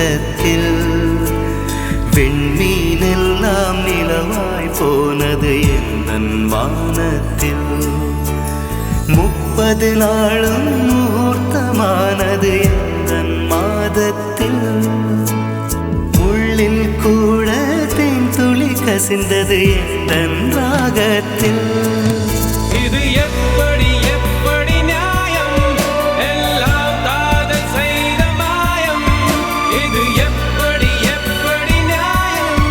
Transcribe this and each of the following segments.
தோட்டத்தில் விண்மீனெல்லாம் நிலவாய் போனது எந்தன் வானத்தில் 30 நாளும் முகூர்த்தமானது எந்தன் மாதத்தில் உள்ளில் கூட தேன் துளி கசிந்தது எந்தன் ராகத்தில் இது எப்படி எப்படி நியாயம் எல்லாம் காதல் செய்த மாயம் இது எப்படி எப்படி நியாயம்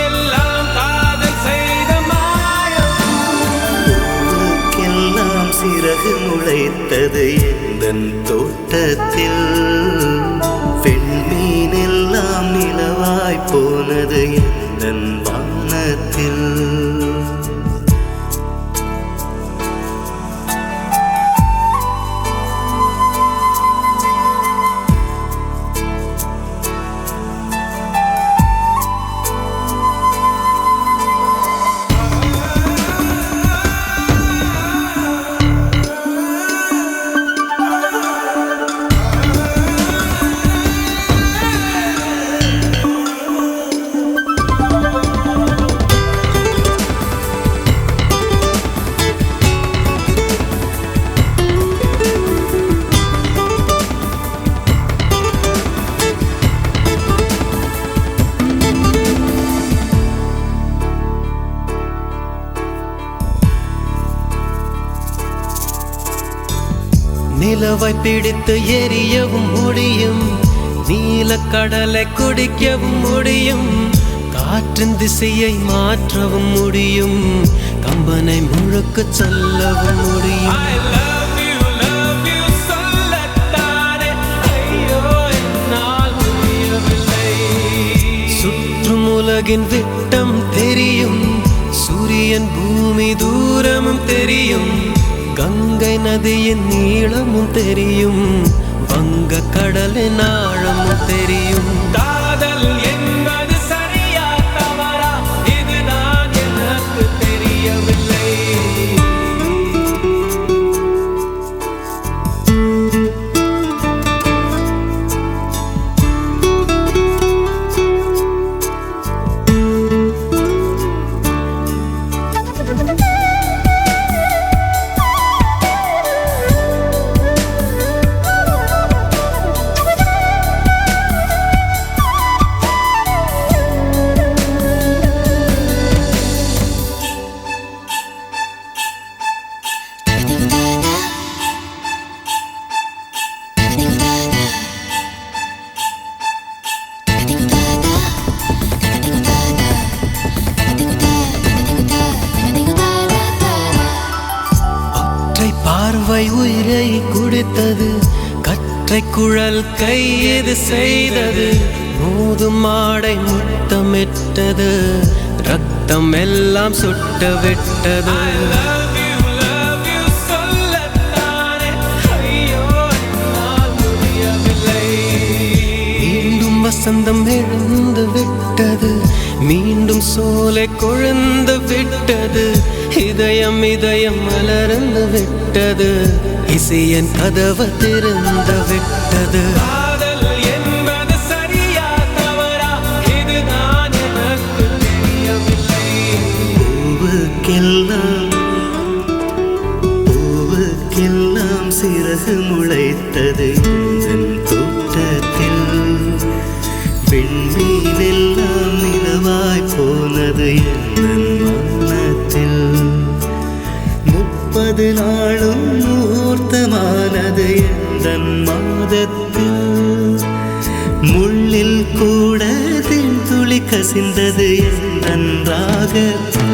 எல்லாம் காதல் செய்த மாயம் பூவுக்கெல்லாம் சிறகு முளைத்தது எந்தன் தோட்டத்தில் பெண்மீனெல்லாம் நிலவாய் போனது எந்தன் வானத்தில் நிலவை பிடித்து எரியவும் முடியும் நீலக்கடலை குடிக்கவும் முடியும் காற்றின் திசையை மாற்றவும் முடியும் கம்பனை முழுக்க சொல்லவும் முடியும் I love you சொல்லத்தானே ஐயோ என்னால் முடியவில்லை சுற்றும் உலகின் விட்டம் தெரியும் சூரியன் பூமி தூரமும் தெரியும் கங்கை நதியின் நீளமும் தெரியும் வங்க கடலின் ஆழமும் தெரியும் காதல் என்பது சரியா தவறா இதுதான் எனக்கு தெரியவில்லை பார்வை உயிரை குடித்தது கற்றை குழல் கையது செய்தது மோதும் ஆடை முத்தமிட்டது ரத்தம் எல்லாம் சுட்டு விட்டது love you சொல்லத்தானே ஐயோ என்னால் முடியவில்லை மீண்டும் வசந்தம் எழுந்து விட்டது மீண்டும் சோலை கொழுந்து விட்டது இதயம் இதயம் மலர்ந்து விட்டது இசையன் கதவு திறந்து விட்டது காதல் என்பது சரியா தவறா இதுதான் எனக்கு தெரியவில்லை பூவுக்கெல்லாம் சிறகு முளைத்தது எந்தன் தோட்டத்தில் விண்மீனெல்லாம் நிலவாய் போனது எந்தன் வானத்தில் 30 நாளும் முகூர்த்தமானது எந்தன் மாதத்தில் முள்ளில் கூட தேன் துளி கசிந்தது எந்தன் ராகத்தில்